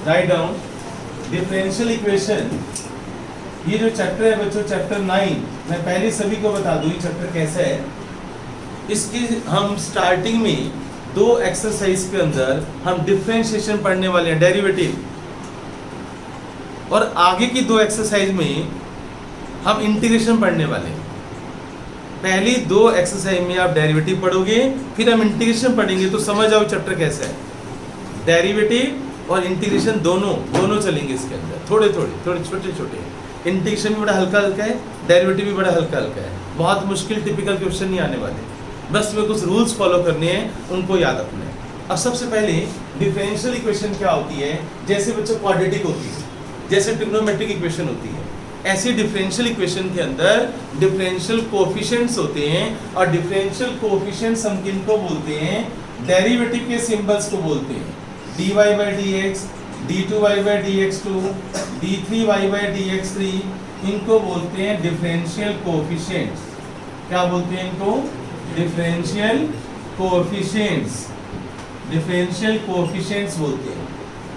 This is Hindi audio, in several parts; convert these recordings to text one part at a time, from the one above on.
Write down differential equation. ये जो चैप्टर है बच्चों, चैप्टर 9, मैं पहले सभी को बता दूं ये चैप्टर कैसा है। इसकी हम स्टार्टिंग में 2 एक्सरसाइज के अंदर हम डिफरेंशिएशन पढ़ने वाले हैं, डेरिवेटिव, और आगे की 2 एक्सरसाइज में हम इंटीग्रेशन पढ़ने वाले हैं। पहली 2 एक्सरसाइज में आप डेरिवेटिव पढ़ोगे, फिर हम इंटीग्रेशन पढ़ेंगे, तो समझ आओ चैप्टर कैसा है। डेरिवेटिव और इंटीग्रेशन दोनों चलेंगे इसके अंदर, थोड़े छोटे छोटे। इंटीग्रेशन भी बड़ा हल्का हल्का है, डेरिवेटिव भी बड़ा हल्का हल्का है। बहुत मुश्किल टिपिकल क्वेश्चन नहीं आने वाले, बस तुम्हें कुछ रूल्स फॉलो करने हैं, उनको याद रखना है। अब सबसे पहले डिफरेंशियल इक्वेशन क्या होती है। जैसे बच्चों क्वाड्रेटिक होती है, जैसे ट्रिग्नोमेट्रिक इक्वेशन होती है, ऐसी डिफरेंशियल इक्वेशन के अंदर डिफरेंशियल कोएफिशिएंट्स होते हैं। और डिफरेंशियल कोएफिशिएंट्स हम किनको बोलते हैं, डेरिवेटिव के सिंबल्स को बोलते हैं। dy by dx, d2y by dx2, d3y by dx3, इनको बोलते हैं डिफरेंशियल कोएफिशिएंट्स। क्या बोलते हैं इनको, डिफरेंशियल कोएफिशिएंट्स, डिफरेंशियल कोएफिशिएंट्स बोलते हैं।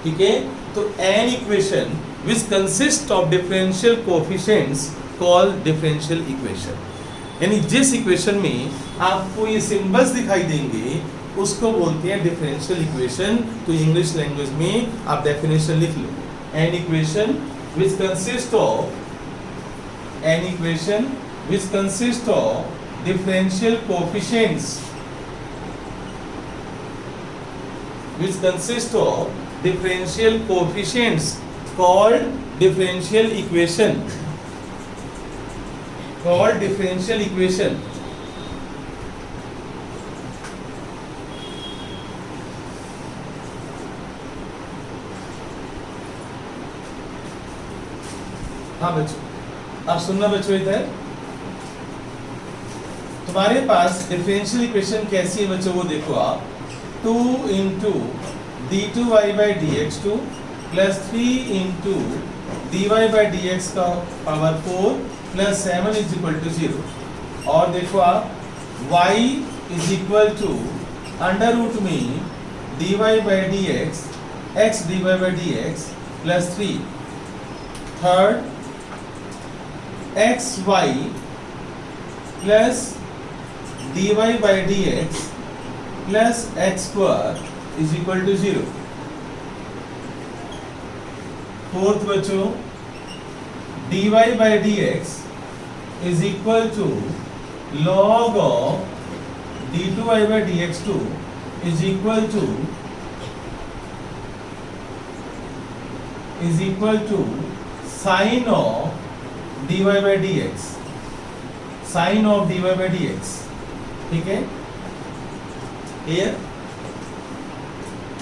ठीक है, तो N equation which consists of differential coefficients called differential equation। यानी जिस इक्वेशन में आपको ये सिंबल्स दिखाई देंगे उसको बोलते हैं डिफरेंशियल इक्वेशन। तो इंग्लिश लैंग्वेज में आप डेफिनेशन लिख लो, an equation which consists of differential coefficients, which consists of differential coefficients called differential equation, called differential equation। हाँ बच्चों, आप सुनना बच्चों, इधर तुम्हारे पास डिफरेंशियल इक्वेशन कैसी है बच्चों, वो देखो आप। 2 into d2y by dx2 plus 3 into dy by dx का power 4 plus 7 is equal to 0। और देखो आप y इज इक्वल टू अंडर रूट में dy by dx, x dy by dx plus 3। Third xy plus dy by dx plus x square is equal to 0। Fourth बच्चों dy by dx is equal to log of d2y by dx2 is equal to sine of dy by dx, sine of dy by dx। ठीक है, क्लियर।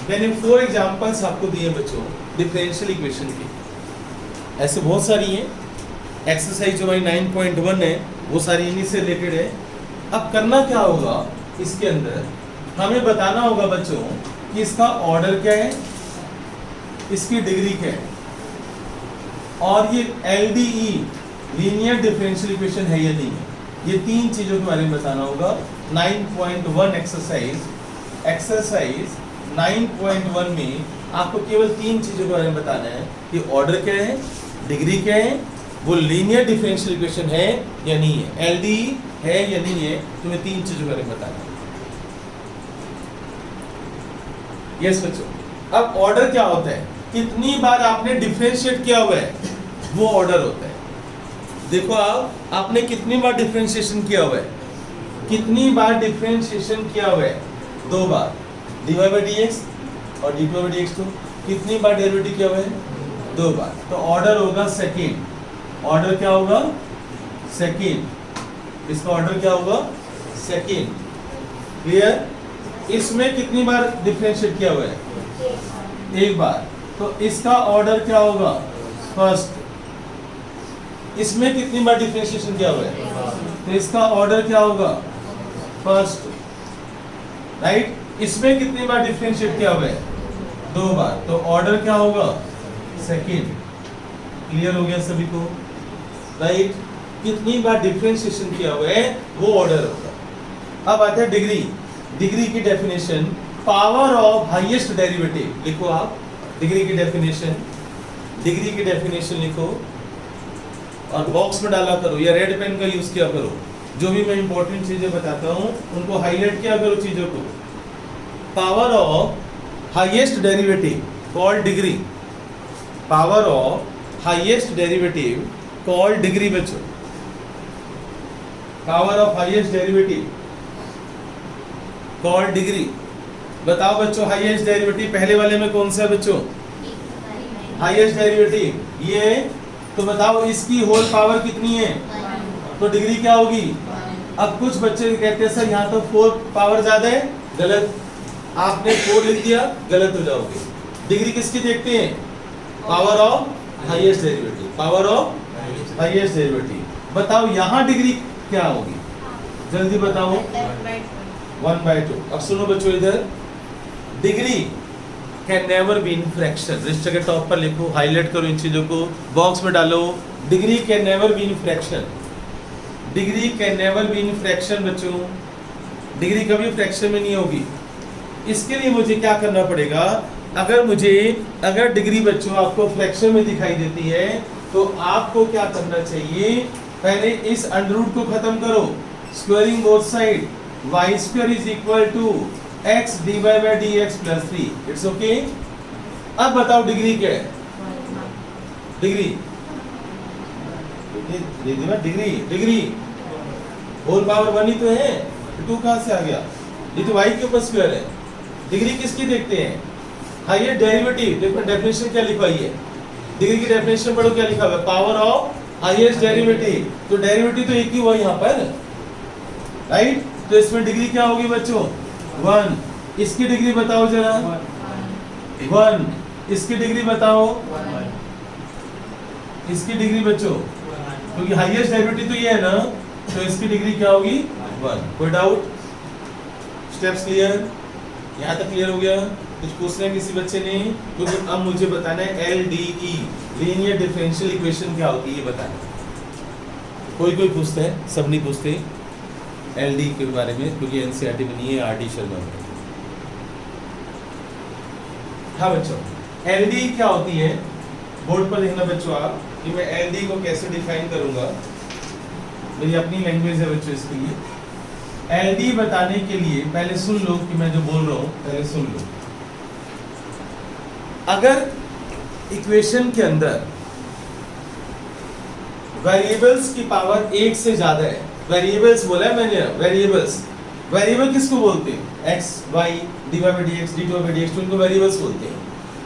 मैंने 4 एग्जांपल्स आपको दिए बच्चों डिफरेंशियल इक्वेशन की, ऐसे बहुत सारी हैं। एक्सरसाइज जो हमारी 9.1 है वो सारी इन्हीं से रिलेटेड है। अब करना क्या होगा, इसके अंदर हमें बताना होगा बच्चों कि इसका ऑर्डर क्या है, इसकी डिग्री क्या है, और ये LDE लीनियर डिफरेंशियल इक्वेशन है या नहीं है। ये 3 चीजों के बारे में बताना होगा। 9.1 एक्सरसाइज 9.1 में आपको केवल 3 चीजों के बारे में बताना है कि ऑर्डर क्या है, डिग्री क्या है, वो लीनियर डिफरेंशियल इक्वेशन है या नहीं है, LDE है या नहीं है। तुम्हें 3 चीजों के बारे में बताना है। यस बच्चों, अब ऑर्डर क्या होता है, कितनी बार आपने डिफरेंशिएट किया हुआ है वो ऑर्डर होता है। देखो आपने कितनी बार डिफरेंशिएशन किया हुआ है, कितनी बार डिफरेंशिएशन किया हुआ है, 2 बार dy by dx और d2 by dx2। कितनी बार डेरिवेटिव किया हुआ है, 2 बार। तो ऑर्डर होगा सेकेंड। ऑर्डर क्या होगा, सेकेंड। इसका ऑर्डर क्या होगा, सेकेंड। क्लियर। इसमें कितनी बार डिफरेंशिएट किया हुआ है, 1 बार। तो इसका ऑर्डर क्या होगा, फर्स्ट। इसमें कितनी बार डिफरेंशिएशन किया हुआ है, तो इसका ऑर्डर क्या होगा, फर्स्ट। राइट। इसमें कितनी बार डिफरेंशिएट किया हुआ है, 2 बार। तो ऑर्डर क्या होगा, सेकेंड। क्लियर हो गया सभी को, राइट। कितनी बार डिफरेंशिएशन किया हुआ है वो ऑर्डर होगा। अब आता है डिग्री। डिग्री की definition, power of highest derivative. लिखो आप, डिग्री की डेफिनेशन, डिग्री की डेफिनेशन लिखो और बॉक्स में डाला करो या रेड पेन का यूज किया करो। जो भी मैं इंपॉर्टेंट चीजें बताता हूँ उनको हाईलाइट किया करो चीजों को। Power of highest derivative called degree, power of highest derivative called degree बच्चों, power of highest derivative called degree. बताओ बच्चों हाईएस्ट डेरिवेटिव पहले वाले में कौन सा है बच्चों? हाईएस्ट डेरिवेटिव ये, तो बताओ इसकी होल पावर कितनी है? तो डिग्री क्या होगी? अब कुछ बच्चे कहते हैं सर यहाँ तो 4 पावर ज्यादा है, गलत। आपने 4 लिख दिया, गलत हो जाओगे। डिग्री किसकी देखते हैं? Power of highest derivative, power of highest derivative. बताओ यहाँ डिग्री क्या होगी? जल्दी बताओ। 1/2। अब सुनो बच्चों इधर, degree can never be in fraction. Register के टॉप पर लिखो, हाईलाइट करो इन चीजों को, बॉक्स में डालो। Degree can never be in fraction, degree can never be in fraction बच्चों, डिग्री कभी फ्रैक्शन में नहीं होगी। इसके लिए मुझे क्या करना पड़ेगा? अगर डिग्री बच्चों आपको फ्रैक्शन में दिखाई देती है तो आपको क्या करना चाहिए? पहले इस अंडर रूट को खत्म करो, squaring both side, y square is equal to x dy by dx plus 3। It's okay. अब बताओ डिग्री क्या है? डिग्री डिग्री होल पावर 1 ही तो है, 2 कहां से आ गया? ये तो y के ऊपर स्क्वायर है। डिग्री किसकी देखते हैं? Highest derivative. देखो डेफिनेशन क्या लिखवाई है, डिग्री की डेफिनेशन पढ़ो क्या लिखा हुआ है? Power of highest derivative. तो डेरिवेटिव तो एक ही हुआ यहाँ पर, राइट? तो इसमें डिग्री क्या होगी बच्चों? 1। इसकी डिग्री बताओ जरा। 1। इसकी डिग्री बताओ। इसकी डिग्री बच्चों, क्योंकि हाईएस्ट डेरिवेटिव तो ये है ना, तो इसकी डिग्री क्या होगी? 1। कोई डाउट? Steps clear? यहाँ तक क्लियर हो गया? कुछ पूछना है किसी बच्चे ने? क्योंकि अब मुझे बताना है LDE लीनियर डिफरेंशियल इक्वेशन क्या होती है, ये बताना। कोई पूछता है, सब नहीं पूछते LD के बारे में, क्योंकि NCERT में नहीं है, RD शर्मा में। हाँ बच्चों, LD क्या होती है? बोर्ड पर देखना बच्चों आप कि मैं LD को कैसे डिफाइन करूंगा। मेरी अपनी लैंग्वेज है बच्चों इसके लिए। LD बताने के लिए पहले सुन लो कि मैं जो बोल रहा हूं, पहले सुन लो। अगर इक्वेशन के अंदर वेरिएबल्स की पावर 1 से ज्यादा है, वेरिएबल्स बोला है मैंने, वेरिएबल्स, वेरिएबल किसको बोलते हैं? x, y, dy by dx, dy by dx, तो इनको वेरिएबल्स बोलते हैं।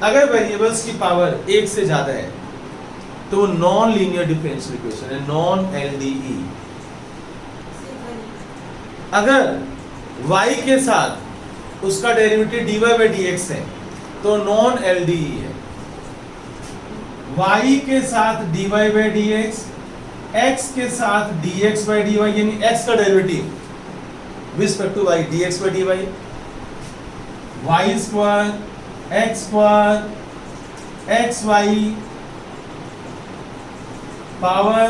अगर वेरिएबल्स की पावर 1 से ज्यादा है तो वो नॉन लीनियर डिफरेंशियल इक्वेशन है, नॉन LDE। अगर y के साथ उसका डेरिवेटिव dy by dx है तो नॉन LDE है। y के साथ dy by dx, x के साथ dx by dy, यानी x का derivative with respect to y, dx by dy, y square x square xy power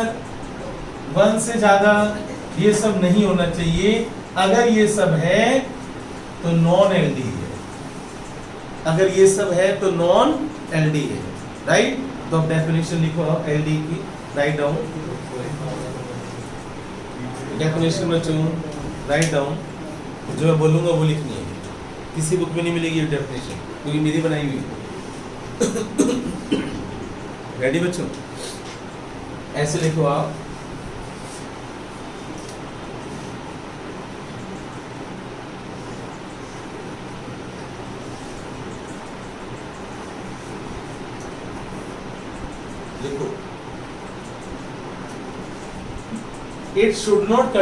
1 से ज्यादा, ये सब नहीं होना चाहिए। अगर ये सब है तो नॉन LDE है, अगर ये सब है तो नॉन LDE है, राइट? तो अब डेफिनेशन लिखो LDE की, राइट डाउन डेफिनेशन बच्चों, राइट डाउन। जो मैं बोलूंगा वो लिखनी है, किसी बुक में नहीं मिलेगी ये डेफिनेशन, क्योंकि मेरी बनाई हुई है। रेडी बच्चों? ऐसे लिखो आप, देखो, it should not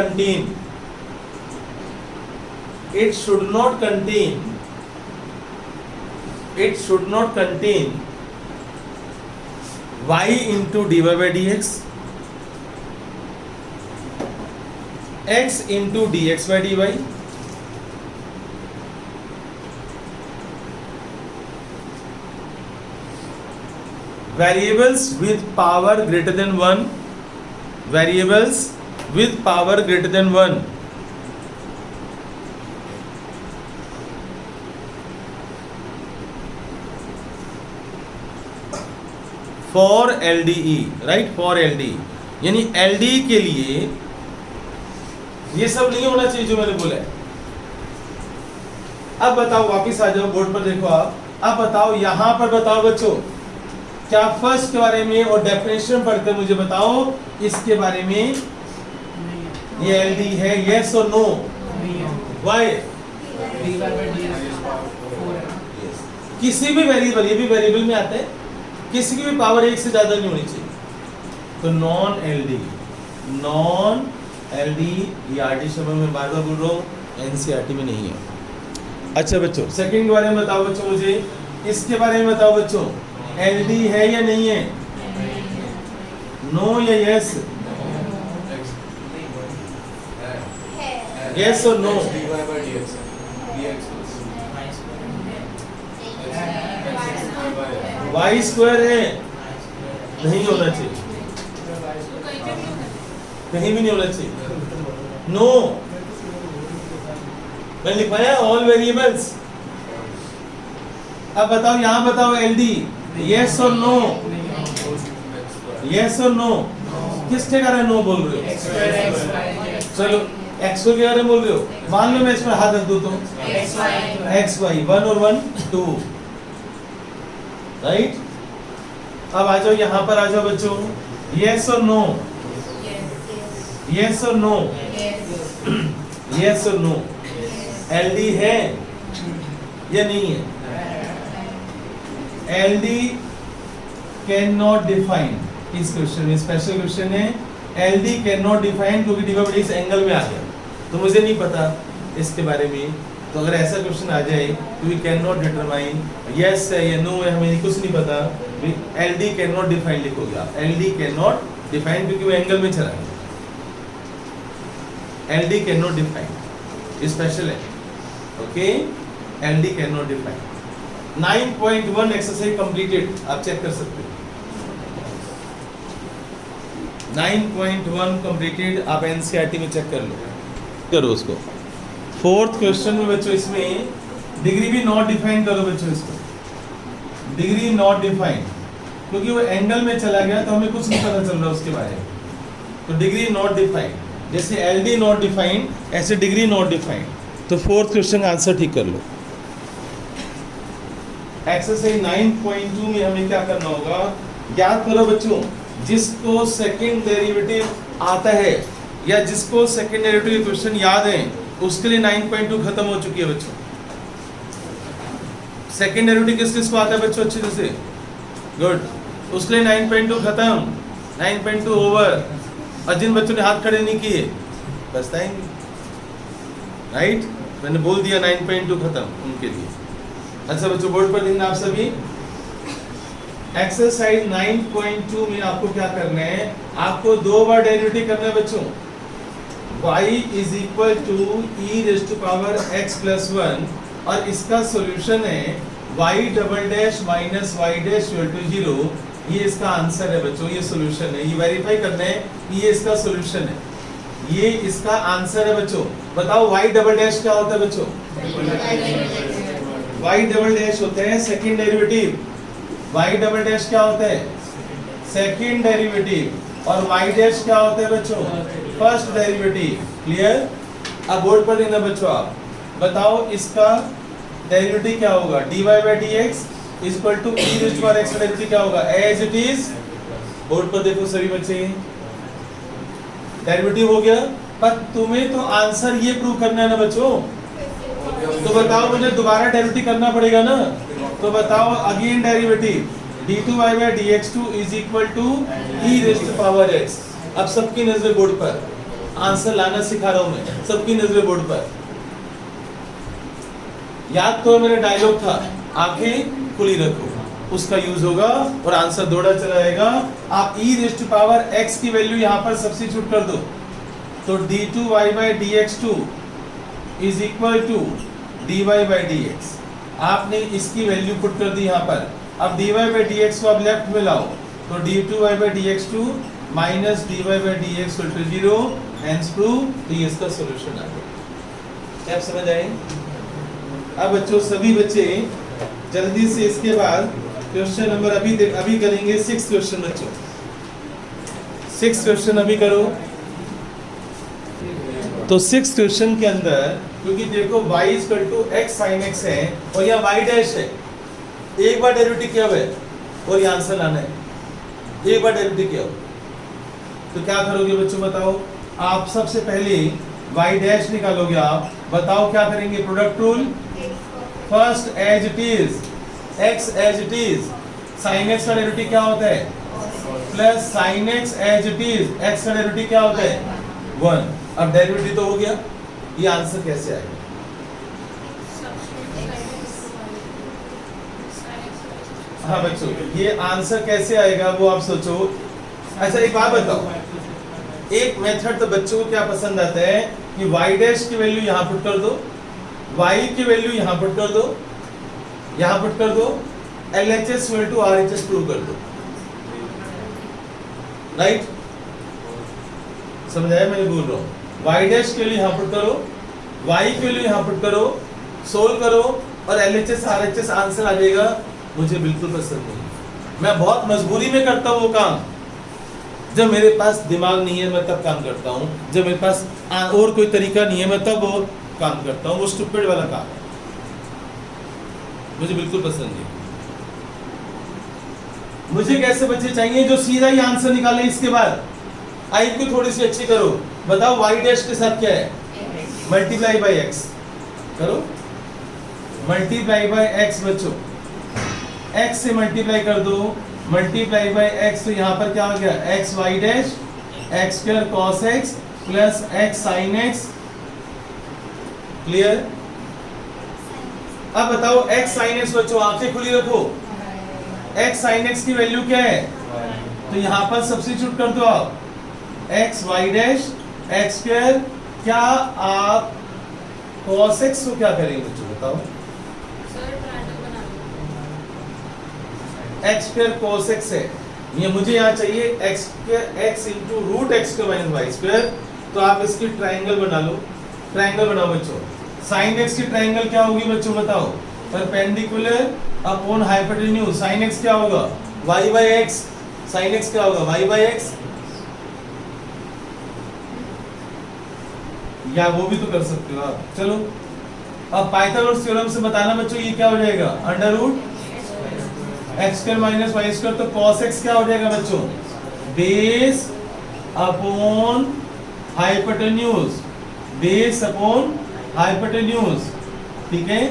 contain y into dy by dx, x into dx by dy, variables with power greater than 1, variables with power greater than 1, for LDE, right, for LDE, यानी LDE के लिए ये सब नहीं होना चाहिए जो मैंने बोला है। अब बताओ, वापिस आ जाओ बोर्ड पर, देखो आप, अब बताओ यहां पर, बताओ बच्चों, क्या फर्स्ट के बारे में और डेफिनेशन पढ़ते मुझे बताओ इसके बारे में, ये LDE है, यस और नो? व्हाई? किसी भी वेरिएबल, ये भी वेरिएबल में आते हैं, किसी की भी पावर एक से ज्यादा नहीं होनी चाहिए, तो नॉन LDE, ये RD शब्द में बार बार बोल रहा हूँ, NCERT में नहीं है। अच्छा बच्चों, सेकंड के बारे में बताओ बच्चों, मुझे इसके बारे में बताओ बच्चों, LDE है या नहीं है? नो या यस? यस और नो? वाई स्क्वायर है, नहीं होना चाहिए, कहीं भी नहीं होना चाहिए। नो, मैंने लिखवाया ऑल वेरिएबल्स। अब बताओ, यहां बताओ LDE, यस और नो? यस और नो? किसके कारण नो बोल रहे हो? चलो एक्स के बारे में बोल रहे हो, मान लो मैं इस पर हाथ रख दूं तो एक्स वाई, 1 और 1 2, राइट। अब आ जाओ, यहां पर आ जाओ बच्चों, यस और नो? यस और नो? यस और नो? LDE है या नहीं है? LDE कैन नॉट डिफाइन, इस क्वेश्चन में स्पेशल क्वेश्चन है, LDE कैन नॉट डिफाइन, क्योंकि डिवाइड इस एंगल में आ गया, तो मुझे नहीं पता इसके बारे में। तो अगर ऐसा क्वेश्चन आ जाए तो we can not determine yes है या नो है, हमें कुछ नहीं पता, LDE कैन नॉट डिफाइन लिखोगे आप, LDE कैन नॉट डिफाइन, क्योंकि वो एंगल में चला गया। LDE can not define, special है, okay, LDE can not define. 9.1 exercise completed, आप चेक कर सकते हो, 9.1 कंप्लीटेड, आप NCERT में चेक कर लो, करो उसको। फोर्थ क्वेश्चन में बच्चों, इसमें डिग्री भी नॉट डिफाइन करो बच्चों, इसको डिग्री नॉट डिफाइन, क्योंकि वो एंगल में चला गया तो हमें कुछ नहीं पता चल रहा उसके बारे में, तो डिग्री नॉट डिफाइन, जैसे LDE नॉट डिफाइन ऐसे डिग्री नॉट डिफाइन। तो फोर्थ क्वेश्चन का आंसर ठीक कर लो। एक्सरसाइज 9.2 में हमें क्या करना होगा, याद करो बच्चों, जिसको सेकंड डेरिवेटिव आता है या जिसको सेकंड डेरिवेटिव क्वेश्चन याद है उसके लिए 9.2 खत्म हो चुकी है बच्चों। सेकंड डेरिवेटिव किस किस को आता है बच्चों अच्छे से? गुड, उसके लिए 9.2 खत्म, 9.2 ओवर। और जिन बच्चों ने हाथ खड़े नहीं किए पछताएंगे, राइट, मैंने बोल दिया 9.2 खत्म उनके लिए। अच्छा बच्चों, बोर्ड पर देखना आप सभी, एक्सरसाइज 9.2 में आपको क्या करना है, आपको दो बार डेरिवेटिव करना है बच्चों। y is equal to e raise to power x plus 1, और इसका सॉल्यूशन है y double dash minus y dash equal to 0। ये इसका आंसर है बच्चों, ये सॉल्यूशन है, ये वेरीफाई करना है कि ये इसका सॉल्यूशन है, ये इसका आंसर है बच्चों। बताओ y डबल डैश क्या होता है बच्चों? y डबल डैश होता है second derivative, y double dash क्या होता है? सेकंड डेरिवेटिव, और y डैश क्या होता है बच्चों? First derivative. क्लियर? अब बोर्ड पर देना बच्चों, आप बताओ इसका डेरिवेटिव क्या होगा? dy by dx is equal to e raise to power x का डेरिवेटिव क्या होगा? As it is. बोर्ड पर देखो सभी बच्चे, डेरिवेटिव हो गया, पर तुम्हें तो आंसर ये प्रूव करना है ना बच्चों, तो बताओ मुझे दोबारा डेरिवेटिव करना पड़ेगा ना, तो बताओ again derivative d2y by dx2 is equal to e raise to power x। अब सबकी नजर बोर्ड पर, आंसर लाना सिखा रहा हूं मैं, सबकी नजर बोर्ड पर। याद तो मेरा डायलॉग था, आंखें खुली रखो, उसका यूज होगा और आंसर दौड़ा चला जाएगा। आप e raise to power x की वैल्यू यहां पर सब्स्टिट्यूट कर दो, तो d2y by dx2 is equal to dy by dx। आपने इसकी वैल्यू पुट कर दी यहाँ पर। अब dy बाई dx को आप लेफ्ट में लाओ, तो d2y by dx2 minus dy by dx equal to 0, hence prove. तो ये इसका सॉल्यूशन आ गया। क्या आप समझ आए? अब बच्चों, सभी बच्चे जल्दी से इसके बाद क्वेश्चन नंबर अभी करेंगे 6 क्वेश्चन बच्चों। 6 क्वेश्चन अभी करो। तो 6 क्वेश्चन के अंदर क्योंकि देखो y equal to X sine X है और यहाँ y डैश है, एक बार डेरिवेटिव किया हुआ है और ये आंसर लाना है, एक बार डेरिवेटिव किया हुआ। तो क्या करोगे बच्चों बताओ? आप सबसे पहले y डैश निकालोगे। आप बताओ क्या करेंगे? Product rule. First as it is x as it is, sine X का डेरिवेटिव क्या होता है? Plus sine X as it is, x का डेरिवेटिव क्या होता है? 1। अब डेरिवेटिव तो हो गया, ये आंसर कैसे आएगा? हाँ बच्चों, ये आंसर कैसे आएगा वो आप सोचो। अच्छा एक बात बताओ, एक मेथड तो बच्चों को क्या पसंद आता है कि y डैश की वैल्यू यहाँ पुट कर दो, y की वैल्यू यहाँ पुट कर दो, यहाँ पुट कर दो, LHS equal to RHS prove कर दो। राइट? समझाया मैंने बोल रहा हूँ? y डैश के लिए यहाँ पुट करो, y के लिए यहाँ पुट करो, सोल्व करो और LHS RHS आंसर आ जाएगा। मुझे बिल्कुल पसंद नहीं। मैं बहुत मजबूरी में करता हूँ वो काम। जब मेरे पास दिमाग नहीं है मैं तब काम करता हूँ, जब मेरे पास और कोई तरीका नहीं है मैं तब वो काम करता हूँ। वो स्टूपिड वाला काम है, मुझे बिल्कुल पसंद नहीं। मुझे कैसे बच्चे चाहिए जो सीधा ही आंसर निकाले। इसके बाद आई को थोड़ी सी अच्छी करो। बताओ y डैश के साथ क्या है? मल्टीप्लाई बाई x करो, मल्टीप्लाई बाई x बच्चों, x से मल्टीप्लाई कर दो, मल्टीप्लाई बाई x। तो यहाँ पर क्या हो गया? x y dash x square cos x plus x sin x। Clear? अब बताओ x sin x बच्चों, आंखें खुली रखो। x sin x की वैल्यू क्या है? तो यहाँ पर सब्स्टिट्यूट कर दो आप, x y dash x square. क्या आप cos x को क्या करेंगे बच्चों बताओ? x स्क्वायर cos x है, ये मुझे यहाँ चाहिए x square x into root X square minus Y square. तो आप इसकी ट्राइंगल बना लो। ट्राइंगल बनाओ बच्चों। साइन x की ट्राइंगल क्या होगी बच्चों बताओ? Perpendicular upon hypotenuse. Sine x क्या होगा? y by x। Sine x क्या होगा? y by x। या वो भी तो कर सकते हो आप। चलो अब पाइथागोरस थ्योरम से बताना बच्चों ये क्या हो जाएगा? Under root X square minus Y square. तो cos x क्या हो जाएगा बच्चों? Base upon hypotenuse, base upon hypotenuse. ठीक है?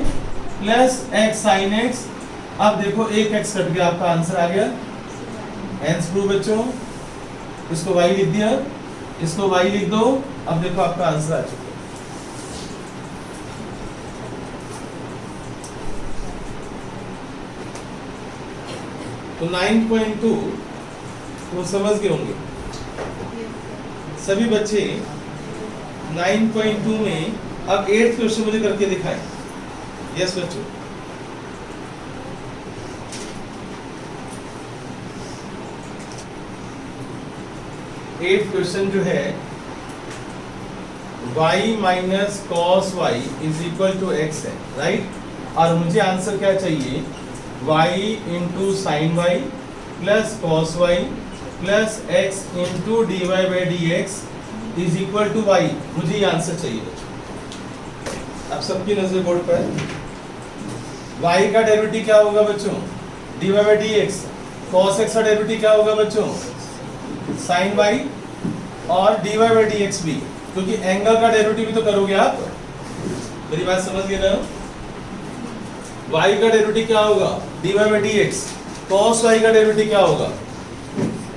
Plus x sin x। अब देखो एक x कट गया, आपका आंसर आ गया। हेंस प्रूव बच्चों। इसको y लिख दिया, इसको y लिख दो। अब देखो आपका आंसर आ चुका है। तो 9.2 तो समझ गए होंगे सभी बच्चे। 9.2 में अब 8th क्वेश्चन मुझे करके दिखाएं। यस बच्चों, एट क्वेश्चन जो है y minus cos Y is equal to X है। राइट? और मुझे आंसर क्या चाहिए? y into sine Y plus cos Y plus x into D Y by D X is equal to Y. मुझे ये आंसर चाहिए बच्चों। अब सबकी नजर बोर्ड पर। y का डेरिवेटिव क्या होगा बच्चों? D Y by D X. Cos X का डेरिवेटिव क्या होगा बच्चों? साइन वाई और D Y by D X भी, क्योंकि एंगल का डेरिवेटिव भी तो करोगे आप। मेरी बात समझ गए ना? y का डेरिवेटिव क्या होगा? D Y by D X. Cos Y का डेरिवेटिव क्या होगा?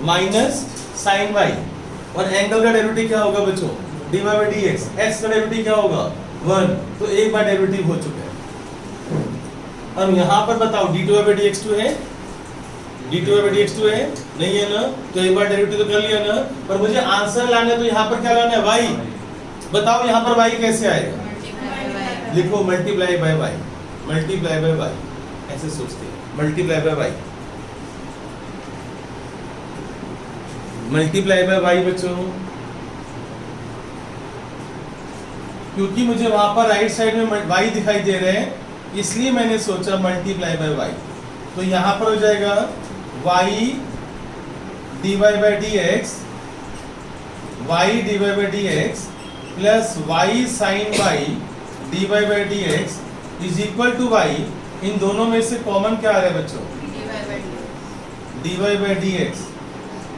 Minus sine Y. और एंगल का डेरिवेटिव क्या होगा बच्चों? D Y by D X. X का डेरिवेटिव क्या होगा? 1। तो एक बार डेरिवेटिव हो चुका है। अब यहाँ पर बताओ D two Y by D X 2 है? D two Y by D X 2 है? नहीं है ना? तो एक बार डेरिवेटिव तो कर लिया ना। पर मुझे आंसर लाना है, तो यहाँ पर क्या लाना है? y। बताओ यहाँ पर y कैसे आएगा? लिखो multiply by y। Multiply by y, ऐसे सोचते हैं। Multiply by y, multiply by y बच्चों। क्योंकि मुझे वहां पर राइट साइड में y दिखाई दे रहे हैं, इसलिए मैंने सोचा मल्टीप्लाई बाय y। तो यहां पर हो जाएगा y dy by dx, y dy by dx plus y sin y dy by dx is equal to y, इन दोनों में से कॉमन क्या आ रहा है बच्चों? dy by dx।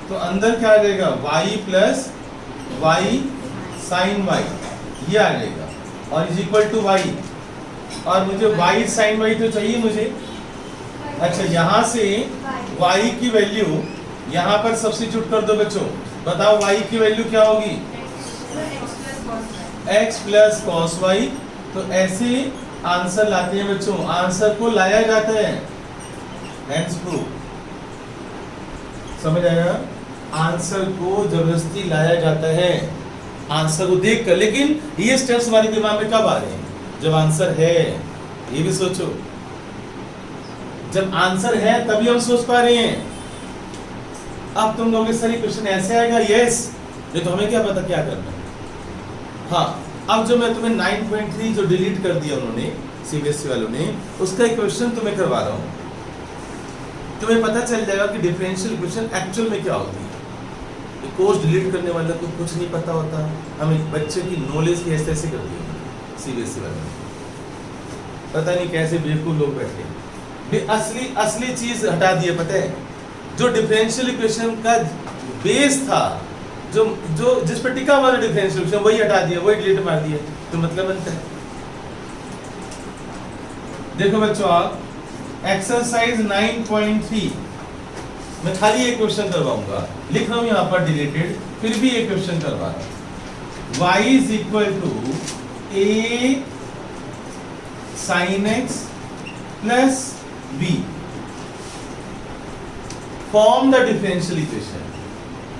तो अंदर क्या आ जाएगा? y plus y sin y, ये आ जाएगा और इज इक्वल टू y, और मुझे y sin y तो चाहिए मुझे। अच्छा, यहां से y की वैल्यू यहां पर सब्स्टिट्यूट कर दो बच्चों। बताओ y की वैल्यू क्या होगी? x plus cos y। तो ऐसे आंसर लाते हैं बच्चों, आंसर को लाया जाता है, हैंड्स प्रूफ। समझ आएगा? आंसर को जबरदस्ती लाया जाता है, आंसर को देख कर। लेकिन ये स्टेप्स हमारे दिमाग में कब आ रहे हैं? जब आंसर है। ये भी सोचो, जब आंसर है तभी हम सोच पा रहे हैं। अब तुम लोगों के सारे क्वेश्चन ऐसे आएगा, यस, ये तो हमें क्या पता क्या करना है। हाँ, अब जो मैं तुम्हें 9.3 जो डिलीट कर दिया उन्होंने, सीबीएसई वालों ने, उसका एक क्वेश्चन तुम्हें करवा रहा हूँ। तुम्हें पता चल जाएगा कि डिफरेंशियल इक्वेशन एक्चुअल में क्या होती है। कोर्स डिलीट करने वाले को कुछ नहीं पता होता, हमें बच्चे की नॉलेज की ऐसे ऐसे कर दी सीबीएसई वालों ने। पता नहीं कैसे बेवकूफ लोग बैठे, असली चीज हटा दिए। पता है, जो डिफरेंशियल इक्वेशन का बेस था, जो जिस पर टिका हुआ डिफरेंशियल इक्वेशन, वही हटा दिया, वही डिलीट मार दिया। तो मतलब बनता है। देखो बच्चों, आप एक्सरसाइज 9.3 मैं खाली एक क्वेश्चन करवाऊंगा, लिख रहा हूं यहां पर डिलीटेड, फिर भी एक क्वेश्चन करवा रहा हूं। y is equal to a sin x plus b, form the differential equation.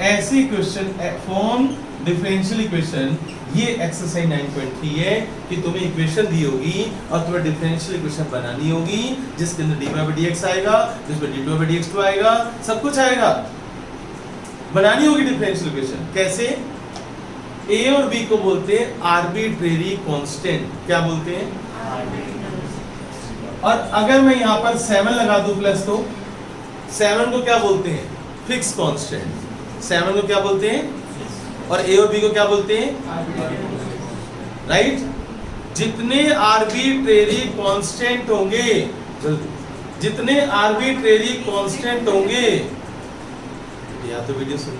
ऐसी क्वेश्चन फॉर्म डिफरेंशियल इक्वेशन, ये एक्सरसाइज 9.3 है कि तुम्हें इक्वेशन दी होगी और तुम्हें डिफरेंशियल इक्वेशन बनानी होगी, जिसके अंदर dy by dx आएगा, जिसमें d2 by dx2 आएगा, सब कुछ आएगा। बनानी होगी डिफरेंशियल इक्वेशन। कैसे? a और b को बोलते हैं आर्बिट्रेरी कांस्टेंट। क्या बोलते हैं? और अगर मैं यहां पर 7 लगा दूं प्लस, तो 7 को क्या बोलते हैं? Fix constant. 7 को क्या बोलते हैं? और a और b को क्या बोलते हैं? राइट। जितने आर्बिट्रेरी कांस्टेंट होंगे, जितने आर्बिट्रेरी कांस्टेंट होंगे, या तो वीडियो सुन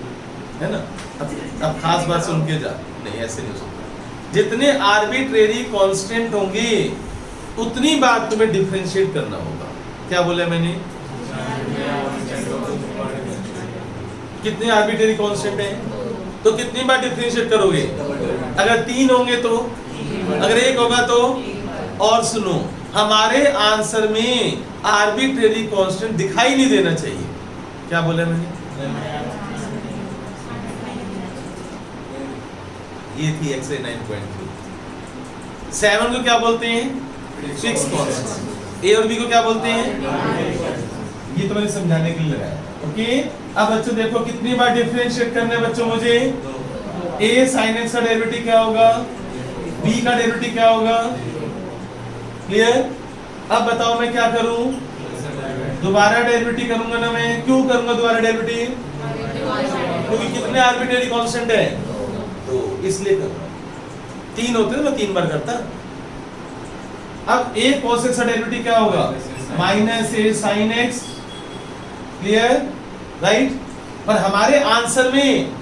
है ना, अब खास बात सुन के जा, नहीं ऐसे नहीं सुनना। जितने आर्बिट्रेरी कांस्टेंट होंगे उतनी बार तुम्हें डिफरेंशिएट करना होगा। क्या बोला मैंने? कितने आर्बिट्रेरी कांस्टेंट हैं तो कितनी बार डिफरेंशिएट करोगे? अगर 3 होंगे तो, अगर 1 होगा तो। और सुनो, हमारे आंसर में आर्बिट्रेरी कांस्टेंट दिखाई नहीं देना चाहिए। क्या बोला मैंने? ये थी एक्सरसाइज 9.3। 7 को क्या बोलते हैं? Fix constant. a और b को क्या बोलते हैं? ये तो मैंने समझाने के लिए लगाया। ओके, अब बच्चों देखो कितनी बार डिफरेंशिएट करना है बच्चों मुझे। a sin x का डेरिवेटिव क्या होगा? b का डेरिवेटिव क्या होगा? क्लियर? अब बताओ मैं क्या करूं? दोबारा डेरिवेटिव करूंगा ना मैं। क्यों करूंगा दोबारा डेरिवेटिव? क्योंकि कितने आर्बिट्रेरी कांस्टेंट है, तो इसलिए करूंगा। 3 होते तो मैं 3 बार करता। अब a cos x का डेरिवेटिव क्या होगा? Minus a sin x। Clear? Right. पर हमारे आंसर में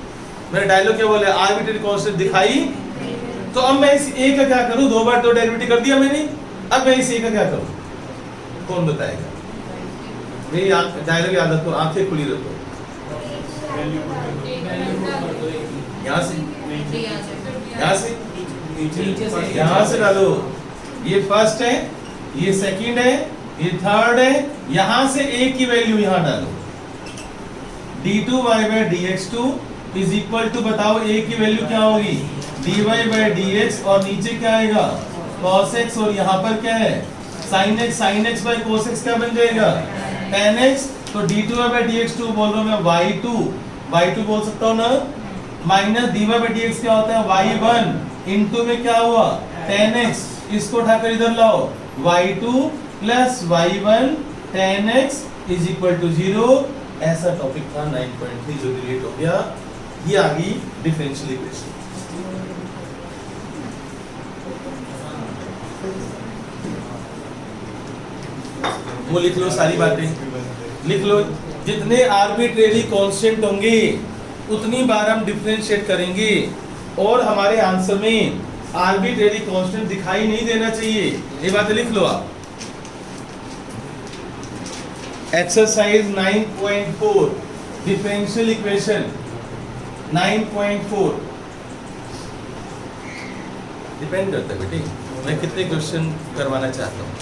मेरा डायलॉग क्या बोले? आर्बिट्रेरी कांस्टेंट दिखाई। तो अब मैं इस a का क्या करूं? 2 बार 2 डेरिवेटिव कर दिया मैंने। अब मैं इस a का क्या करूं? कौन बताएगा? मेरी डायलॉग याद रखो, आंखें खुली रखो। यहाँ से यहाँ से डालो। ये फर्स्ट है, ये सेकंड है, ये थर्ड है। यहां से a की वैल्यू यहां डालो। d2y by dx2 is equal to, बताओ a की वैल्यू क्या होगी? dy by dx, और नीचे क्या आएगा? cos x, और यहाँ पर क्या है? sin x। sin x by cos x क्या बन जाएगा? tan x। तो d2y by dx2 बोल रहा हूं मैं y2 बोल सकता हूँ ना। माइनस dy by dx क्या होता है? y1 इंटू में क्या हुआ? tan x। इसको उठाकर इधर लाओ, y2 plus y1 10x is equal to 0, ऐसा टॉपिक था 9.3 जो डिलीट हो गया। ये आ गई डिफरेंशियल इक्वेशन। वो लिख लो, सारी बातें लिख लो। जितने आर्बिट्रेरी कांस्टेंट होंगे उतनी बार हम डिफरेंशिएट करेंगे, और हमारे आंसर में आर्बिट्रेरी कांस्टेंट दिखाई नहीं देना चाहिए। ये बातें लिख लो आप। एक्सरसाइज 9.4 डिफरेंशियल इक्वेशन 9.4 डिपेंड करता है बेटे मैं कितने क्वेश्चन करवाना चाहता हूँ।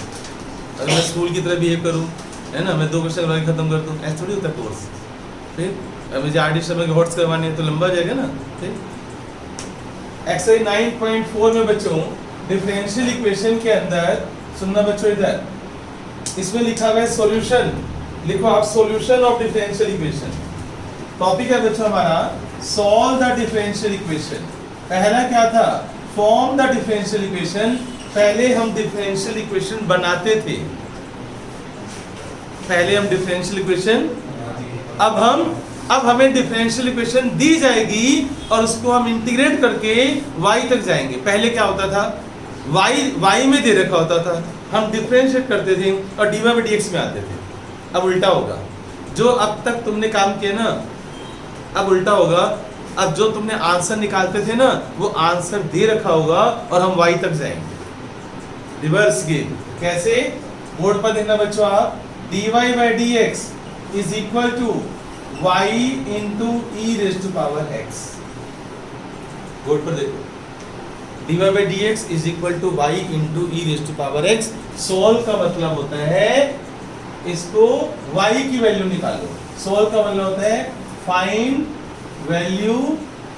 अगर मैं स्कूल की तरह बिहेव करूँ, है ना, मैं 2 क्वेश्चन करवा के खत्म कर दूँ, ऐसा थोड़ी होता कोर्स। फिर अब मुझे आर डी शर्मा के हॉट्स करवाने हैं तो लंबा हो जाएगा ना। फिर एक्सरसाइज 9.4 में बच्चों डिफरेंशियल इक्वेशन के अंदर सुनना बच्चों, इधर इसमें लिखा हुआ है सॉल्यूशन। लिखो आप solution of differential equation. Topic है बच्चों हमारा सॉल्व द डिफरेंशियल इक्वेशन। पहला क्या था? Form the differential equation. पहले हम डिफरेंशियल इक्वेशन बनाते थे, पहले हम डिफरेंशियल इक्वेशन, अब हमें डिफरेंशियल इक्वेशन दी जाएगी और उसको हम इंटीग्रेट करके y तक जाएंगे। पहले क्या होता था? y में दे रखा होता था, हम डिफरेंशिएट करते थे और dy by dx में आते थे। अब उल्टा होगा, जो अब तक तुमने काम किया ना, अब उल्टा होगा। अब जो तुमने आंसर निकालते थे ना, वो आंसर दे रखा होगा और हम y तक जाएंगे। रिवर्स गेम कैसे? बोर्ड पर देखना बच्चों आप, dy by dx is equal to y into E raise to power x। Board पर देखो, dy by dx is equal to y into E raise to power x। Solve का मतलब होता है इसको y की वैल्यू निकालो। सोल्व का मतलब होता है find value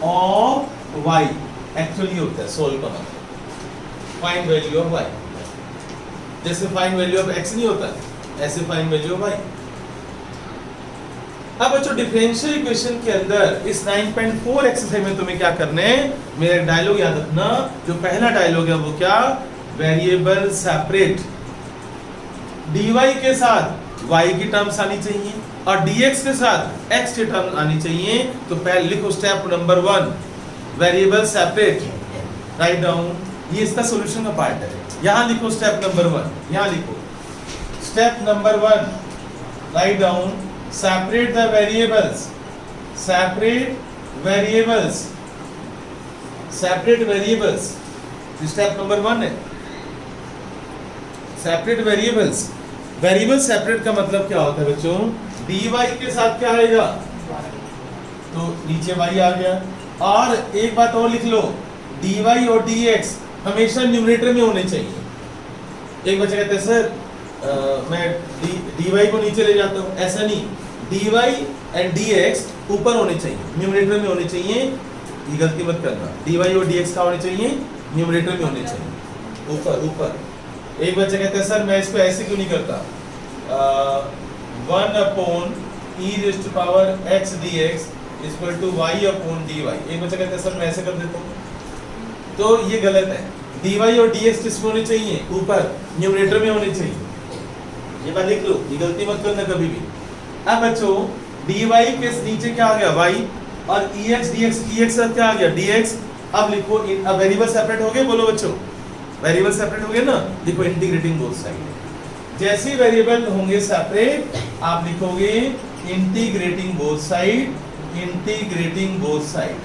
of y। Actually होता है सोल्व का मतलब फाइंड वैल्यू ऑफ y। जैसे फाइंड वैल्यू ऑफ x नहीं होता, ऐसे फाइंड वैल्यू ऑफ y। अब बच्चों डिफरेंशियल इक्वेशन के अंदर इस 9.4 एक्सरसाइज में तुम्हें क्या करना है, मेरा डायलॉग याद रखना। जो पहला डायलॉग है वो क्या? Variable separate. dy के साथ y की टर्म्स आनी चाहिए और dx के साथ x की टर्म आनी चाहिए। तो पहले लिखो step number 1 variable separate, write down. ये इसका सॉल्यूशन का पार्ट है। यहाँ लिखो स्टेप नंबर 1, यहाँ लिखो step number 1, write down. Separate the variables, separate variables, separate variables. Step number 1 है सेपरेट वेरिएबल्स। वेरिएबल सेपरेट का मतलब क्या होता है बच्चों? dy के साथ क्या आएगा? तो नीचे y आ गया। और एक बात और लिख लो, dy और dx हमेशा न्यूमरेटर में होने चाहिए। एक बच्चा कहता है सर मैं dy को नीचे ले जाता हूँ, ऐसा नहीं। dy एंड dx ऊपर होने चाहिए, न्यूमरेटर में होने चाहिए। ये गलती मत करना, dy और dx का होने चाहिए, न्यूमरेटर में होने चाहिए, ऊपर ऊपर। एक बच्चा कहता है सर मैं इसको ऐसे क्यों नहीं करता, 1 upon E raise to power x dx equal to y upon dy। एक बच्चा कहता है सर मैं ऐसे कर देता हूँ, तो ये गलत है। dy और dx किसमें होने चाहिए? ऊपर, न्यूमरेटर में होने चाहिए। ये बात लिख लो, ये गलती मत करना कभी भी। अब बच्चों dy के नीचे क्या आ गया? y, और ex dx, ex साथ क्या आ गया? dx। अब लिखो, अब वेरिएबल सेपरेट हो गए, बोलो बच्चों वेरिएबल सेपरेट हो गए ना। लिखो इंटीग्रेटिंग बोथ साइड। जैसे वेरिएबल होंगे सेपरेट, आप लिखोगे integrating both side, integrating both side.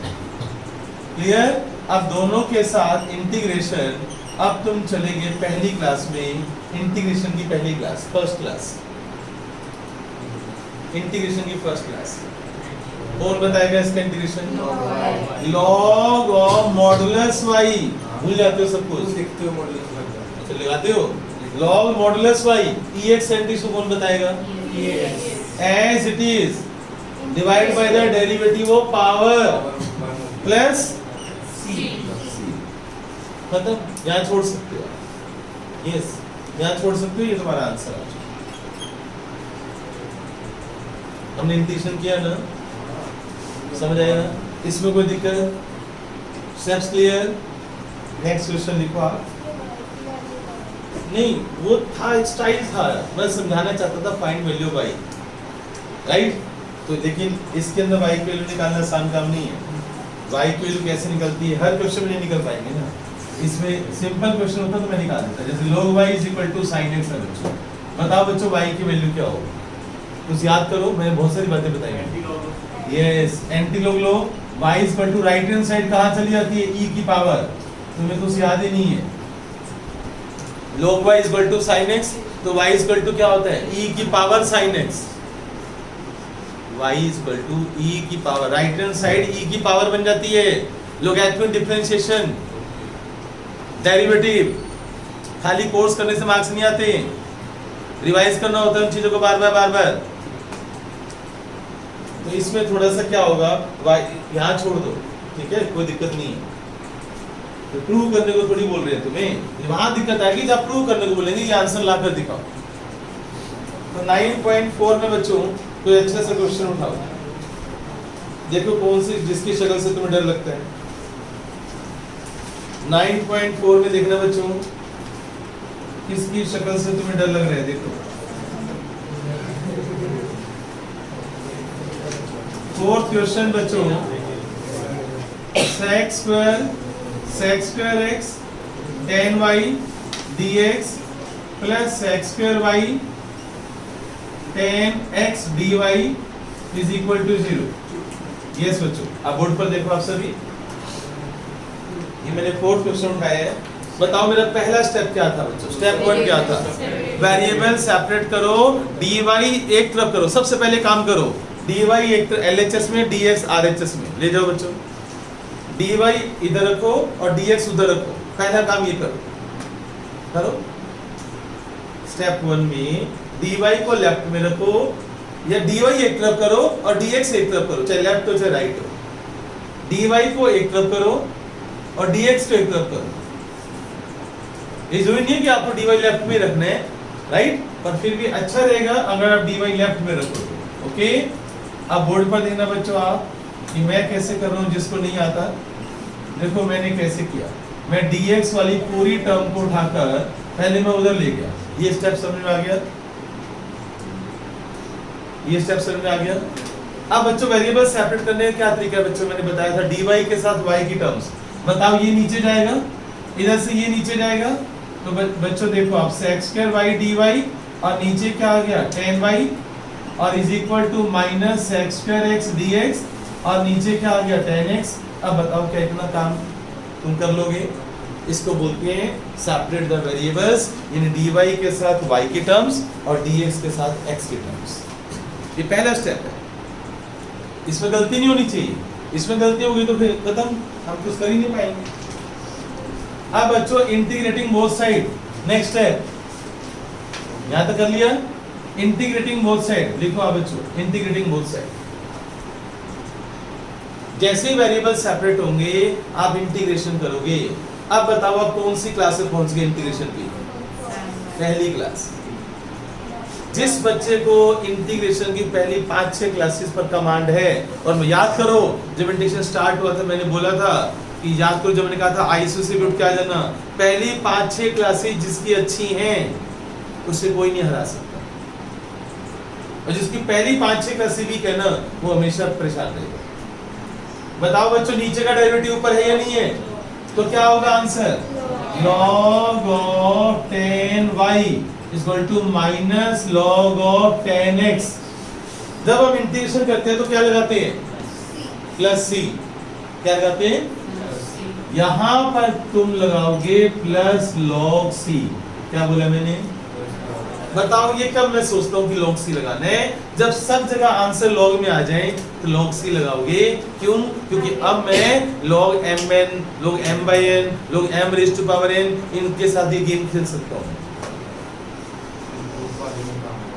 Clear? अब दोनों के साथ इंटीग्रेशन। अब तुम चलेंगे पहली क्लास में, इंटीग्रेशन की पहली क्लास, फर्स्ट क्लास, इंटीग्रेशन की फर्स्ट क्लास। कौन बताएगा इसका integration? Log of modulus y। भूल जाते हो सब कुछ, लिखते हो मॉडुलस, अच्छा लगाते हो। Log modulus y ex and को कौन बताएगा? As it is divide by the derivative of power plus c। खत्म। यहाँ छोड़ सकते हो, यस यहाँ छोड़ सकते हो, ये तुम्हारा आंसर है। हमने इंटीग्रेशन किया ना, समझ आया ना? इसमें कोई दिक्कत? Steps clear? नेक्स्ट क्वेश्चन लिखो आप। नहीं, वो था स्टाइल था, मैं समझाना चाहता था फाइंड वैल्यू बाई, राइट। तो लेकिन इसके अंदर वाई की वैल्यू निकालना आसान काम नहीं है। वाई की वैल्यू कैसे निकलती है, हर क्वेश्चन में नहीं निकल पाएंगे ना। इसमें सिंपल क्वेश्चन होता तो मैं निकाल देता, जैसे log y is equal to sin x है बच्चों। बताओ बच्चों y की वैल्यू क्या होगी, कुछ याद करो, मैंने बहुत सारी बातें बताई हैं। यस, एंटी लॉग लो, y is equal to right hand side कहाँ चली जाती है, e की पावर, तुम्हें कुछ याद ही नहीं है। log y is equal to sin x, तो y इज इक्वल टू क्या होता है, e की power sin x। y is equal to e की power, right hand side e की पावर बन जाती है। लोगैरिथमिक डिफरेंशिएशन, डेरिवेटिव, खाली कोर्स करने से मार्क्स नहीं आते, रिवाइज करना होता है उन चीजों को बार बार। तो इसमें थोड़ा सा क्या होगा, यहाँ छोड़ दो, ठीक है, कोई दिक्कत नहीं है। तो प्रूव करने को थोड़ी बोल रहे हैं तुम्हें, वहां दिक्कत आएगी जब प्रूव करने को बोलेंगे, ये आंसर ला कर दिखाओ। तो 9.4 में बच्चों कोई अच्छा सा क्वेश्चन उठाओ, देखो कौन सी जिसकी शक्ल से तुम्हें डर लगता है। 9.4 में देखना बच्चों, किसकी शक्ल से तुम्हें डर लग रहा है, देखो। फोर्थ क्वेश्चन बच्चों, sec square x tan y dx plus sec square y tan x dy is equal to 0। Yes बच्चों, अब बोर्ड पर देखो आप सभी, ये मैंने फोर्थ क्वेश्चन उठाया है। बताओ मेरा पहला स्टेप क्या था बच्चों, स्टेप 1 क्या था, वेरिएबल सेपरेट करो, dy एक तरफ करो, सबसे पहले काम करो, dy एक तरफ LHS में, dx RHS में ले जाओ बच्चों, dy इधर रखो और dx उधर रखो, पहला काम ये करो। स्टेप 1 में dy को लेफ्ट में रखो, या dy एक तरफ करो और dx एक तरफ करो, चाहे लेफ्ट हो चाहे राइट हो, dy को एक तरफ करो और dx को एक तरफ करो। ये जरूरी नहीं है कि आपको dy लेफ्ट में रखना है, राइट, पर फिर भी अच्छा रहेगा अगर आप dy लेफ्ट में रखो तो, ओके। अब बोर्ड पर देखना बच्चों आप कि मैं कैसे कर रहा हूँ, जिसको नहीं आता देखो मैंने कैसे किया। मैं dx वाली पूरी टर्म को उठाकर पहले मैं उधर ले गया, ये स्टेप समझ में आ गया, ये स्टेप समझ में आ गया। अब बच्चों वेरिएबल सेपरेट करने का क्या तरीका है बच्चों, मैंने बताया था dy के साथ y की टर्म्स। बताओ ये नीचे जाएगा, इधर से ये नीचे जाएगा, तो बच्चों देखो आप sec square y dy और नीचे क्या आ गया tan y और is equal to minus sec square x dx और नीचे क्या आ गया tan x। अब बताओ क्या इतना काम तुम कर लोगे, इसको बोलते हैं सेपरेट द वेरिएबल्स, यानी dy के साथ y की टर्म्स और dx के साथ x की टर्म्स। ये पहला स्टेप है, इसमें गलती नहीं होनी चाहिए, इसमें गलती होगी तो फिर खत्म, हम कुछ कर ही नहीं पाएंगे। अब बच्चों integrating both side, next step यहां तक कर लिया, इंटीग्रेटिंग बोथ साइड लिखो आप बच्चों, इंटीग्रेटिंग बोथ साइड। जैसे ही वेरिएबल सेपरेट होंगे आप इंटीग्रेशन करोगे। अब बताओ आप कौन सी क्लास में पहुंच गए इंटीग्रेशन की, पहली क्लास। जिस बच्चे को इंटीग्रेशन की पहली 5-6 क्लासेस पर कमांड है, और याद करो जब इंटीग्रेशन स्टार्ट हुआ था मैंने बोला था कि याद करो, जब मैंने कहा था आईएसओ से उठ के आ जाना, पहली 5-6 क्लासेस जिसकी अच्छी हैं उसे कोई नहीं हरा सकता, और जिसकी पहली 5-6 क्लासेस वीक है ना वो हमेशा परेशान रहेगा। बताओ बच्चों नीचे का डेरिवेटिव ऊपर है या नहीं है, तो क्या होगा answer, log of tan y is equal to minus log of tan x। जब हम इंटीग्रेशन करते हैं तो क्या लगाते हैं, प्लस सी, क्या लगाते हैं, यहां पर तुम लगाओगे प्लस log c। क्या बोला मैंने, बताओ ये कब मैं सोचता हूँ कि log c लगाना है, जब सब जगह आंसर log में आ जाए तो log c लगाओगे। क्यों, क्योंकि अब मैं log mn, log m/n, log m raised to power n इनके साथ ये गेम खेल सकता हूँ।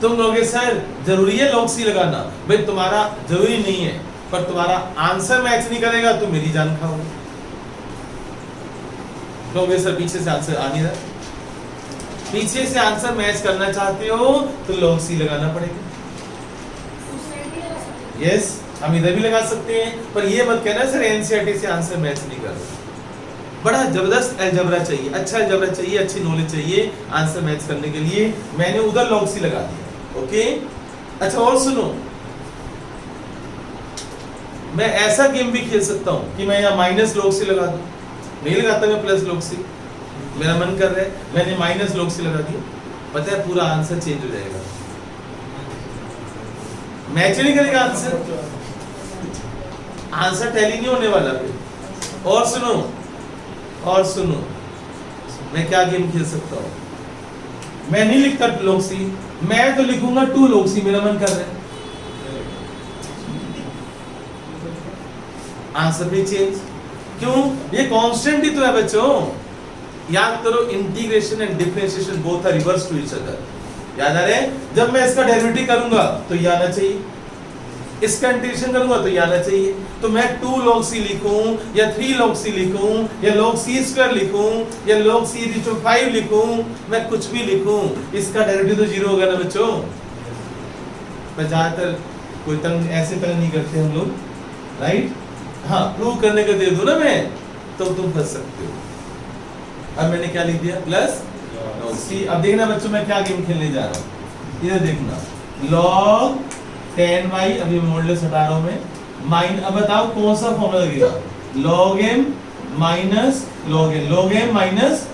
तुम लोगे सर जरूरी है log c लगाना, भाई तुम्हारा जरूरी नहीं है, पर तुम्हारा आंसर मैच नहीं करेगा तो मेरी जान खाओगे। लोगे सर पीछे से आंसर आ नहीं रहा, पीछे से आंसर मैच करना चाहते हो तो log c लगाना पड़ेगा। यस, हम इधर भी लगा सकते हैं, पर ये मत कहना सर एनसीईआरटी से आंसर मैच नहीं कर रहा। बड़ा जबरदस्त अलजबरा चाहिए, अच्छा अलजबरा चाहिए, अच्छी नॉलेज चाहिए आंसर मैच करने के लिए, मैंने उधर लॉग सी लगा दिया। ओके, अच्छा और सुनो, मैं ऐसा गेम भी खेल सकता हूं कि मैं यहाँ माइनस लॉग सी लगा दूं, नहीं लगाता मैं प्लस लॉग सी, मेरा मन कर रहा है मैंने माइनस लॉग सी लगा दिया, पता है पूरा आंसर चेंज हो जाएगा, मैच नहीं करेगा आंसर, आंसर टैली नहीं होने वाला फिर। और सुनो मैं क्या गेम खेल सकता हूं, मैं नहीं लिखता लॉग सी, मैं तो लिखूंगा 2 लॉग सी, मेरा मन कर रहा है, आंसर भी चेंज, क्यों? ये कांस्टेंट ही तो है बच्चों, याद करो integration and differentiation both are reverse to each other, याद आ रहे हैं? जब मैं इसका डेरिवेटिव करूंगा तो ये आना चाहिए, इसका इंटीग्रेशन करूंगा तो ये आना चाहिए, तो मैं 2 log c लिखूं या 3 log c लिखूं या log c स्क्वायर लिखूं या log c to 5 लिखूं, मैं कुछ भी लिखूं, इसका डेरिवेटिव तो 0 होगा ना बच्चों। मैं ज्यादातर कोई तंग ऐसे तंग नहीं करते हम लोग, राइट? हाँ, प्रूव करने का दे दूं ना मैं, तो तुम फंस सकते हो। अब मैंने क्या लिख दिया, प्लस log c। अब देखना बच्चों मैं क्या गेम खेलने जा रहा हूं, इधर देखना, log 10y, अभी मॉडुलस हटा रहा हूं मैं, माइन, अब बताओ कौन सा फॉर्मूला लगेगा, log m minus log n, log m minus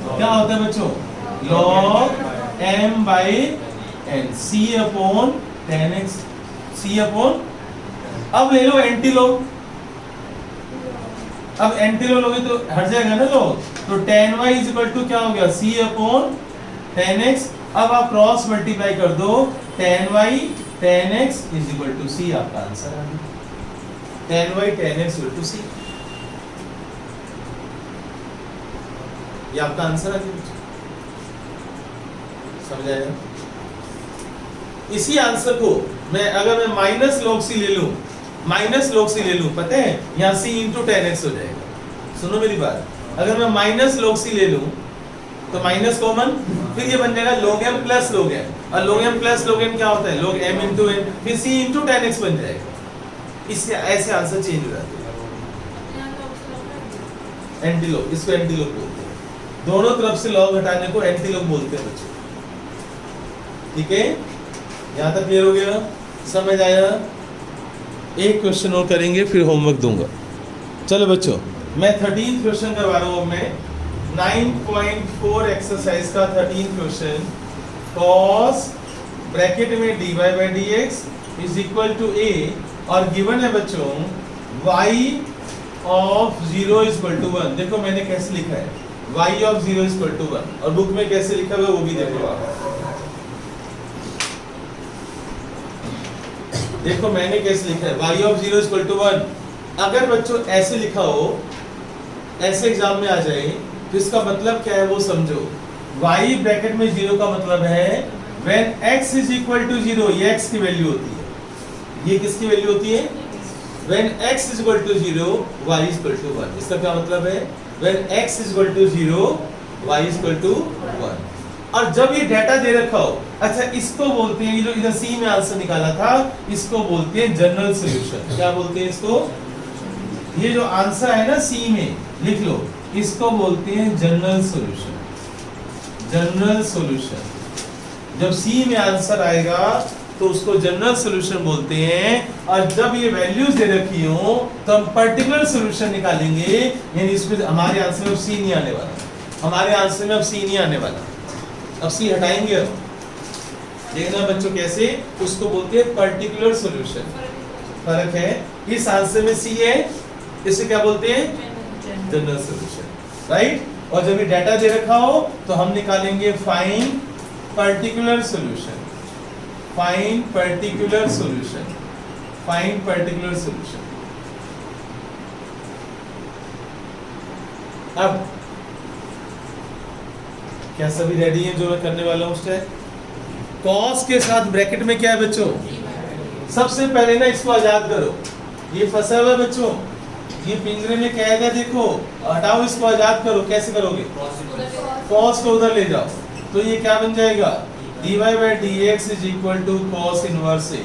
क्या होता है बच्चों, log m by n, c upon 10x, c upon, अब ले लो एंटी लॉग, अब एंटी लॉग लोगे तो हट जाएगा ना लॉग, तो 10y इज इक्वल टू क्या हो गया, c अपॉन 10x, अब आप क्रॉस मल्टीप्लाई कर दो, 10y 10x is equal to c, आपका आंसर आ गया, 10y 10x equal to c, ये आपका आंसर आ गया, समझ आया? इसी आंसर को मैं अगर मैं माइनस log c ले लूं, माइनस log c ले लूं, पता है यहाँ c इंटू 10x हो जाएगा, सुनो मेरी बात, अगर मैं माइनस log c ले लूं तो माइनस कॉमन, फिर ये बन जाएगा log m plus log n, और log m plus log n क्या होता है, log m इंटू n, फिर c इंटू 10x बन जाएगा, इससे ऐसे आंसर चेंज हो जाते हैं, एंटी लॉग, इसको एंटी लॉग बोलते हैं, दोनों तरफ से लॉग हटाने को एंटी लॉग बोलते हैं बच्चों, ठीक है? यहाँ तक क्लियर हो गया, समझ आया? एक क्वेश्चन और करेंगे फिर होमवर्क दूंगा, चलो बच्चों मैं 13th क्वेश्चन करवा रहा हूँ, मैं 9.4 एक्सरसाइज का 13th क्वेश्चन, cos ब्रैकेट में dy by dx is equal to a, और गिवन है बच्चों y of 0 is equal to 1, देखो मैंने कैसे लिखा है, y of 0 is equal to 1, और बुक में कैसे लिखा हुआ है वो भी देखो आप, देखो मैंने कैसे लिखा है, y of 0 is equal to 1, अगर बच्चों ऐसे लिखा हो, ऐसे एग्जाम में आ जाए तो इसका मतलब क्या है वो समझो, y ब्रैकेट में 0 का मतलब है when x is equal to 0, ये x की वैल्यू होती है, ये किसकी वैल्यू होती है, when x is equal to 0 y is equal to 1, इसका क्या मतलब है, when x is equal to 0 y is equal to 1, और जब ये डाटा दे रखा हो, अच्छा इसको बोलते हैं, ये जो इधर सी में आंसर निकाला था इसको बोलते हैं जनरल सॉल्यूशन, क्या बोलते हैं इसको, ये जो आंसर है ना सी में लिख लो, इसको बोलते हैं जनरल सॉल्यूशन, जनरल सॉल्यूशन, जब सी में आंसर आएगा तो उसको जनरल सॉल्यूशन बोलते हैं, और जब ये वैल्यूज दे रखी हो तो हम पर्टिकुलर सॉल्यूशन निकालेंगे, यानी इसमें हमारे आंसर में अब सी नहीं आने वाला, हमारे आंसर में अब सी नहीं आने वाला, अब सी हटाएंगे, अब देखना बच्चों कैसे, उसको बोलते हैं पर्टिकुलर सॉल्यूशन, फर्क है, इस आंसर में सी है, इसे क्या बोलते हैं, जनरल सॉल्यूशन, राइट? और जब ये डाटा दे रखा हो तो हम निकालेंगे find particular solution, find particular solution, find particular solution. अब क्या सभी रेडी हैं जो मैं करने वाला हूं स्टेप? कॉस के साथ ब्रैकेट में क्या है बच्चों, सबसे पहले ना इसको आजाद करो, ये फंसा हुआ है बच्चों, ये पिंजरे में कैद है, देखो हटाओ इसको, आजाद करो, कैसे करोगे, कॉस को उधर ले जाओ, तो ये क्या बन जाएगा, dy by dx is equal to cos inverse a,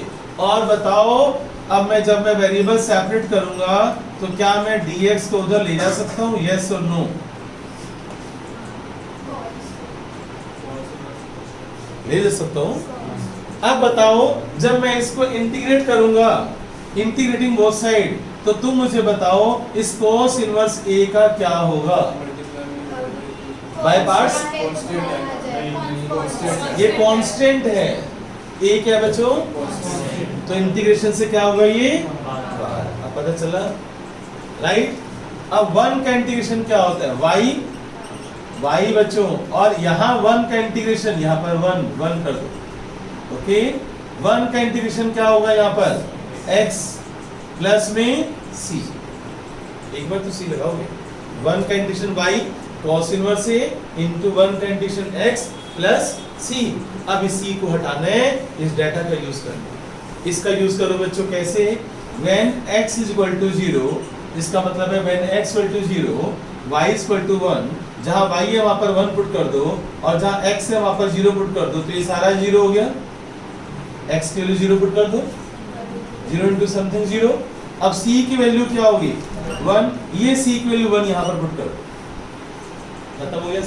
और बताओ अब मैं जब मैं वेरिएबल सेपरेट करूंगा तो क्या मैं dx को उधर ले जा सकता हूँ, यस और नो? ले जा सकता हूँ। अब बताओ जब मैं इसको इंटीग्रेट करूंगा, इंटीग्रेटिंग बोथ साइड, तो तुम मुझे बताओ इस cos इनवर्स a का क्या होगा? बाय पार्ट्स, ये कांस्टेंट है। a क्या बच्चों? तो इंटीग्रेशन से क्या होगा ये? अब पता चला, राइट? अब वन का इंटीग्रेशन क्या होता है? y बच्चों, और यहाँ वन का इंटीग्रेशन, यहाँ पर वन कर दो, ओके? वन का इंटीग्रेशन क्या होगा यहाँ पर? x प्लस में c, एक बार तो c लगाओगे। वन का integration y cos inverse a into one का इंटीग्रेशन x प्लस c। अब इस c को हटाना है, इस डाटा का यूज करना है। इसका यूज करो बच्चों कैसे? when x is equal to 0, इसका मतलब है when x equal to 0, y is equal to 1, जहाँ y है वहां पर 1 पुट कर दो, और जहाँ x है वहां पर 0 पुट कर दो, तो ये सारा 0 हो गया। x के लिए 0 पुट कर दो, 0 इंटू समथिंग 0। अब c की वैल्यू क्या होगी? 1, ये c की वैल्यू 1 यहाँ पर पुट कर दो, खत्म हो गया,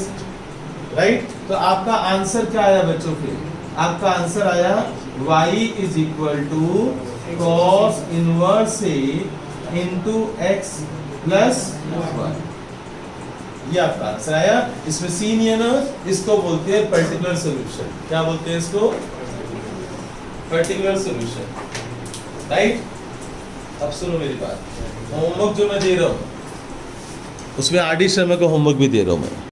राइट? तो आपका आंसर क्या आया बच्चों? फिर आपका आंसर आया y is equal to cos inverse a into x plus 1। ये आपका आंसर आया। इसमें सी नहीं है ना, इसको बोलते हैं पर्टिकुलर सॉल्यूशन। क्या बोलते हैं इसको? Particular solution, right? अब सुनो मेरी बात, होमवर्क जो मैं दे रहा हूँ उसमें आर डी शर्मा का होमवर्क भी दे रहा हूँ मैं।